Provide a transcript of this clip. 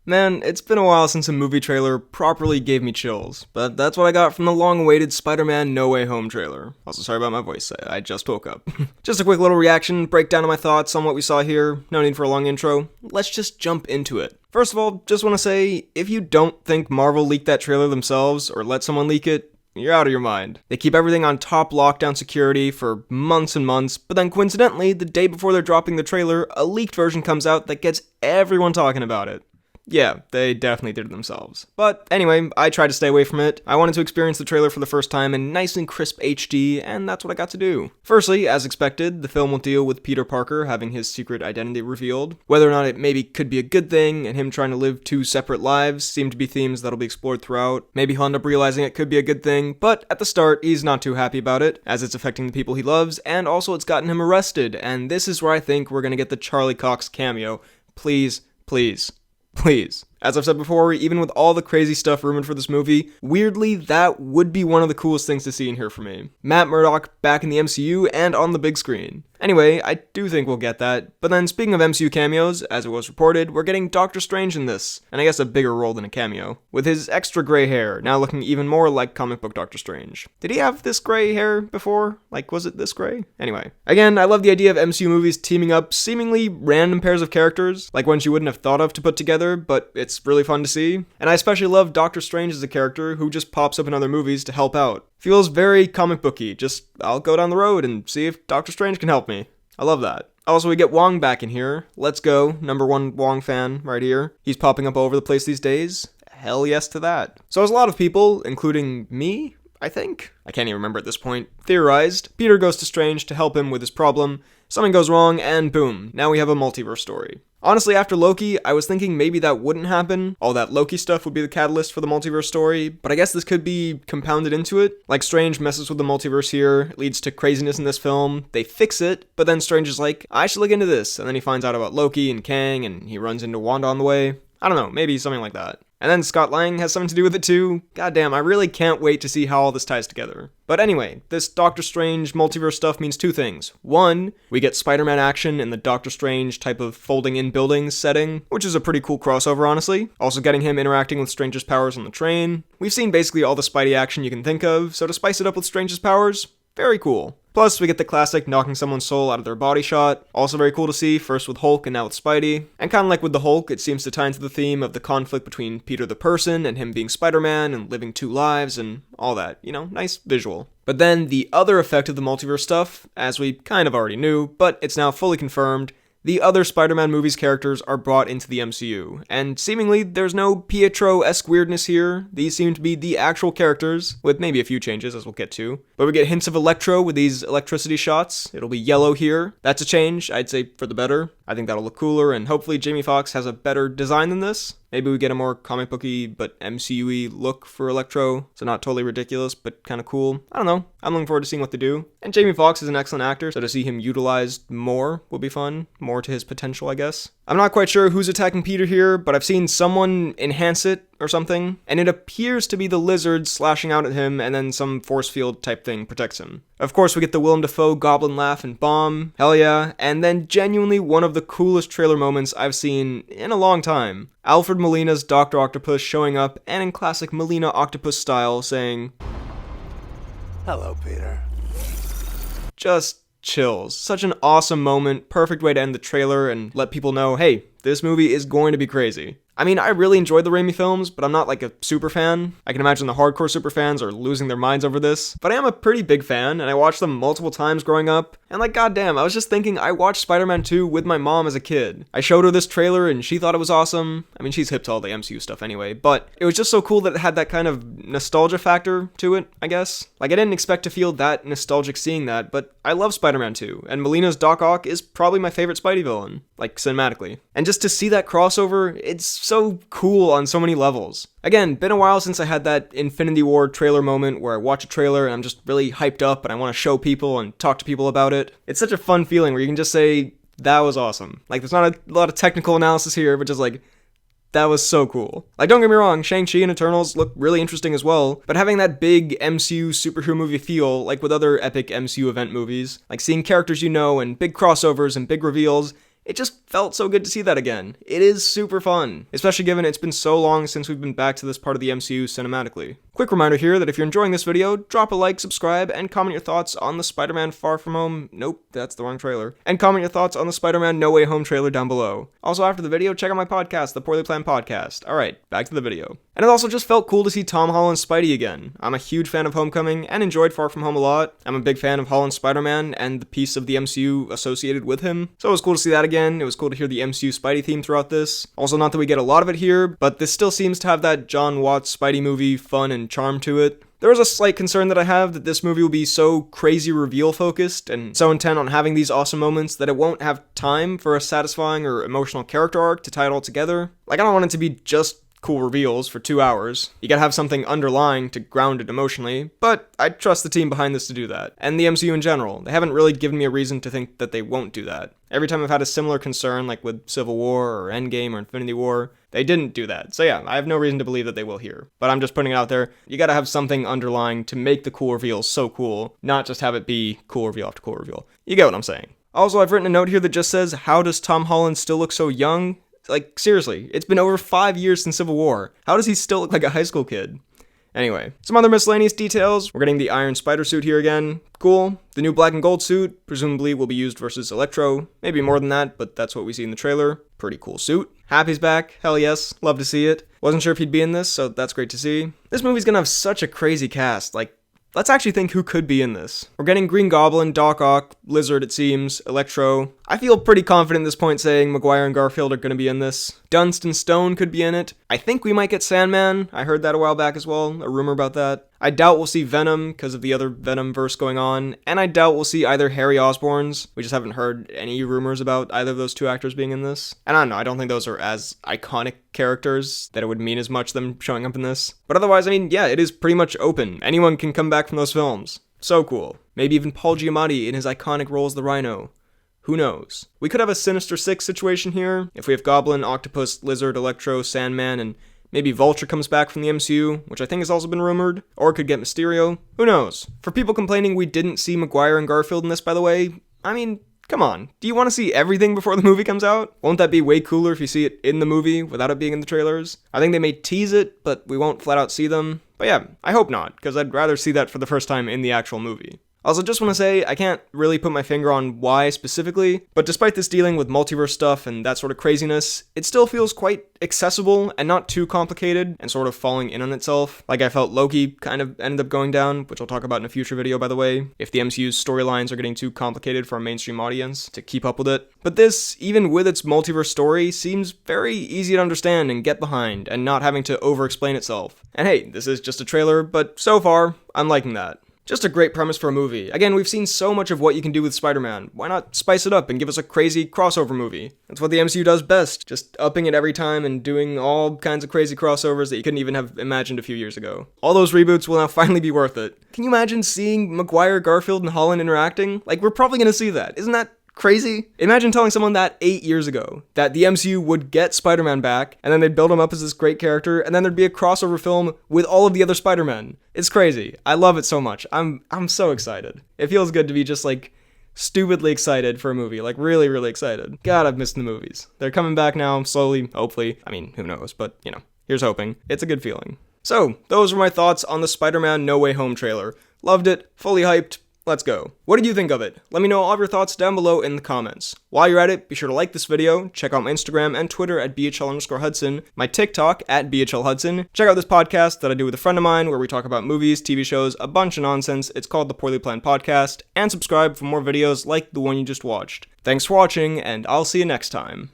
Man, it's been a while since a movie trailer properly gave me chills, but that's what I got from the long-awaited Spider-Man No Way Home trailer. Also, sorry about my voice, I just woke up. Just a quick little reaction, breakdown of my thoughts on what we saw here, no need for a long intro. Let's just jump into it. First of all, just want to say, if you don't think Marvel leaked that trailer themselves, or let someone leak it, you're out of your mind. They keep everything on top lockdown security for months and months, but then coincidentally, the day before they're dropping the trailer, a leaked version comes out that gets everyone talking about it. Yeah, they definitely did it themselves. But anyway, I tried to stay away from it. I wanted to experience the trailer for the first time in nice and crisp HD, and that's what I got to do. Firstly, as expected, the film will deal with Peter Parker having his secret identity revealed. Whether or not it maybe could be a good thing, and him trying to live two separate lives seem to be themes that'll be explored throughout. Maybe he'll end up realizing it could be a good thing, but at the start, he's not too happy about it, as it's affecting the people he loves, and also it's gotten him arrested, and this is where I think we're gonna get the Charlie Cox cameo. Please, please. Please. As I've said before, even with all the crazy stuff rumored for this movie, weirdly, that would be one of the coolest things to see and hear from me. Matt Murdock back in the MCU and on the big screen. Anyway, I do think we'll get that, but then speaking of MCU cameos, as it was reported, we're getting Doctor Strange in this, and I guess a bigger role than a cameo, with his extra gray hair, now looking even more like comic book Doctor Strange. Did he have this gray hair before? Like, was it this gray? Anyway. Again, I love the idea of MCU movies teaming up seemingly random pairs of characters, like ones you wouldn't have thought of to put together, but it's really fun to see. And I especially love Doctor Strange as a character who just pops up in other movies to help out. Feels very comic booky, just I'll go down the road and see if Doctor Strange can help me. I love that. Also, we get Wong back in here. Let's go, #1 Wong fan right here. He's popping up all over the place these days. Hell yes to that. So as a lot of people, including me, I think, I can't even remember at this point, theorized, Peter goes to Strange to help him with his problem, something goes wrong, and boom, now we have a multiverse story. Honestly, after Loki, I was thinking maybe that wouldn't happen. All that Loki stuff would be the catalyst for the multiverse story, but I guess this could be compounded into it. Like, Strange messes with the multiverse here, it leads to craziness in this film, they fix it, but then Strange is like, I should look into this, and then he finds out about Loki and Kang, and he runs into Wanda on the way. I don't know, maybe something like that. And then Scott Lang has something to do with it too. Goddamn, I really can't wait to see how all this ties together. But anyway, this Doctor Strange multiverse stuff means two things. One, we get Spider-Man action in the Doctor Strange type of folding in buildings setting, which is a pretty cool crossover, honestly. Also getting him interacting with Strange's powers on the train. We've seen basically all the Spidey action you can think of, so to spice it up with Strange's powers, very cool. Plus, we get the classic knocking someone's soul out of their body shot. Also very cool to see, first with Hulk and now with Spidey. And kind of like with the Hulk, it seems to tie into the theme of the conflict between Peter the person and him being Spider-Man and living two lives and all that. You know, nice visual. But then the other effect of the multiverse stuff, as we kind of already knew, but it's now fully confirmed, the other Spider-Man movies characters are brought into the MCU, and seemingly there's no Pietro-esque weirdness here. These seem to be the actual characters, with maybe a few changes as we'll get to. But we get hints of Electro with these electricity shots. It'll be yellow here. That's a change, I'd say for the better. I think that'll look cooler, and hopefully Jamie Foxx has a better design than this. Maybe we get a more comic booky but MCU-y look for Electro, so not totally ridiculous, but kind of cool. I don't know. I'm looking forward to seeing what they do. And Jamie Foxx is an excellent actor, so to see him utilized more will be fun. More to his potential, I guess. I'm not quite sure who's attacking Peter here, but I've seen someone enhance it or something, and it appears to be the lizard slashing out at him, and then some force field type thing protects him. Of course, we get the Willem Dafoe goblin laugh and bomb, hell yeah, and then genuinely one of the coolest trailer moments I've seen in a long time. Alfred Molina's Dr. Octopus showing up, and in classic Molina Octopus style, saying, Hello, Peter. Just chills. Such an awesome moment, perfect way to end the trailer and let people know, hey, this movie is going to be crazy. I mean, I really enjoyed the Raimi films, but I'm not like a super fan. I can imagine the hardcore super fans are losing their minds over this. But I am a pretty big fan, and I watched them multiple times growing up. And like, goddamn, I was just thinking I watched Spider-Man 2 with my mom as a kid. I showed her this trailer, and she thought it was awesome. I mean, she's hip to all the MCU stuff anyway, but it was just so cool that it had that kind of nostalgia factor to it, I guess. Like, I didn't expect to feel that nostalgic seeing that, but I love Spider-Man 2, and Molina's Doc Ock is probably my favorite Spidey villain, like, cinematically. And just to see that crossover, it's so cool on so many levels. Again, been a while since I had that Infinity War trailer moment where I watch a trailer and I'm just really hyped up and I want to show people and talk to people about it. It's such a fun feeling where you can just say, that was awesome. Like, there's not a lot of technical analysis here, but just like, that was so cool. Like, don't get me wrong, Shang-Chi and Eternals look really interesting as well, but having that big MCU superhero movie feel, like with other epic MCU event movies, like seeing characters you know and big crossovers and big reveals, It just felt so good to see that again. It is super fun, especially given it's been so long since we've been back to this part of the MCU cinematically. Quick reminder here that if you're enjoying this video, drop a like, subscribe, and comment your thoughts on the Spider-Man Far From Home, nope, that's the wrong trailer, and comment your thoughts on the Spider-Man No Way Home trailer down below. Also, after the video, check out my podcast, The Poorly Planned Podcast. Alright, back to the video. And it also just felt cool to see Tom Holland's Spidey again. I'm a huge fan of Homecoming and enjoyed Far From Home a lot. I'm a big fan of Holland's Spider-Man and the piece of the MCU associated with him. So it was cool to see that again. It was cool to hear the MCU Spidey theme throughout this. Also, not that we get a lot of it here, but this still seems to have that John Watts Spidey movie fun and charm to it. There is a slight concern that I have that this movie will be so crazy reveal focused and so intent on having these awesome moments that it won't have time for a satisfying or emotional character arc to tie it all together. Like, I don't want it to be just cool reveals for 2 hours. You gotta have something underlying to ground it emotionally, but I trust the team behind this to do that. And the MCU in general. They haven't really given me a reason to think that they won't do that. Every time I've had a similar concern, like with Civil War or Endgame or Infinity War, they didn't do that. So yeah, I have no reason to believe that they will here. But I'm just putting it out there. You gotta have something underlying to make the cool reveals so cool, not just have it be cool reveal after cool reveal. You get what I'm saying. Also, I've written a note here that just says, how does Tom Holland still look so young? Like, seriously, it's been over 5 years since Civil War. How does he still look like a high school kid? Anyway, some other miscellaneous details. We're getting the Iron Spider suit here again. Cool. The new black and gold suit, presumably will be used versus Electro. Maybe more than that, but that's what we see in the trailer. Pretty cool suit. Happy's back. Hell yes. Love to see it. Wasn't sure if he'd be in this, so that's great to see. This movie's gonna have such a crazy cast. Like, let's actually think who could be in this. We're getting Green Goblin, Doc Ock, Lizard it seems, Electro. I feel pretty confident at this point saying Maguire and Garfield are going to be in this. Dunst and Stone could be in it. I think we might get Sandman. I heard that a while back as well, a rumor about that. I doubt we'll see Venom because of the other Venom verse going on, and I doubt we'll see either Harry Osborn's. We just haven't heard any rumors about either of those two actors being in this. And I don't know, I don't think those are as iconic characters that it would mean as much them showing up in this. But otherwise, I mean, yeah, it is pretty much open. Anyone can come back from those films. So cool. Maybe even Paul Giamatti in his iconic role as the Rhino. Who knows? We could have a Sinister Six situation here, if we have Goblin, Octopus, Lizard, Electro, Sandman, and maybe Vulture comes back from the MCU, which I think has also been rumored, or could get Mysterio. Who knows? For people complaining we didn't see Maguire and Garfield in this, by the way, I mean, come on. Do you want to see everything before the movie comes out? Won't that be way cooler if you see it in the movie without it being in the trailers? I think they may tease it, but we won't flat out see them. But yeah, I hope not, because I'd rather see that for the first time in the actual movie. Also, just want to say, I can't really put my finger on why specifically, but despite this dealing with multiverse stuff and that sort of craziness, it still feels quite accessible and not too complicated and sort of falling in on itself. Like I felt Loki kind of ended up going down, which I'll talk about in a future video, by the way, if the MCU's storylines are getting too complicated for a mainstream audience to keep up with it. But this, even with its multiverse story, seems very easy to understand and get behind and not having to over-explain itself. And hey, this is just a trailer, but so far, I'm liking that. Just a great premise for a movie. Again, we've seen so much of what you can do with Spider-Man. Why not spice it up and give us a crazy crossover movie? That's what the MCU does best, just upping it every time and doing all kinds of crazy crossovers that you couldn't even have imagined a few years ago. All those reboots will now finally be worth it. Can you imagine seeing Maguire, Garfield, and Holland interacting? Like, we're probably gonna see that. Isn't that crazy? Imagine telling someone that 8 years ago, that the MCU would get Spider-Man back, and then they'd build him up as this great character, and then there'd be a crossover film with all of the other Spider-Men. It's crazy. I love it so much. I'm so excited. It feels good to be just like stupidly excited for a movie, like really, really excited. God, I've missed the movies. They're coming back now, slowly, hopefully. I mean, who knows, but you know, here's hoping. It's a good feeling. So, those were my thoughts on the Spider-Man No Way Home trailer. Loved it, fully hyped. Let's go. What did you think of it? Let me know all of your thoughts down below in the comments. While you're at it, be sure to like this video, check out my Instagram and Twitter at BHL_Hudson, my TikTok at BHLHudson, check out this podcast that I do with a friend of mine where we talk about movies, TV shows, a bunch of nonsense. It's called The Poorly Planned Podcast, and subscribe for more videos like the one you just watched. Thanks for watching, and I'll see you next time.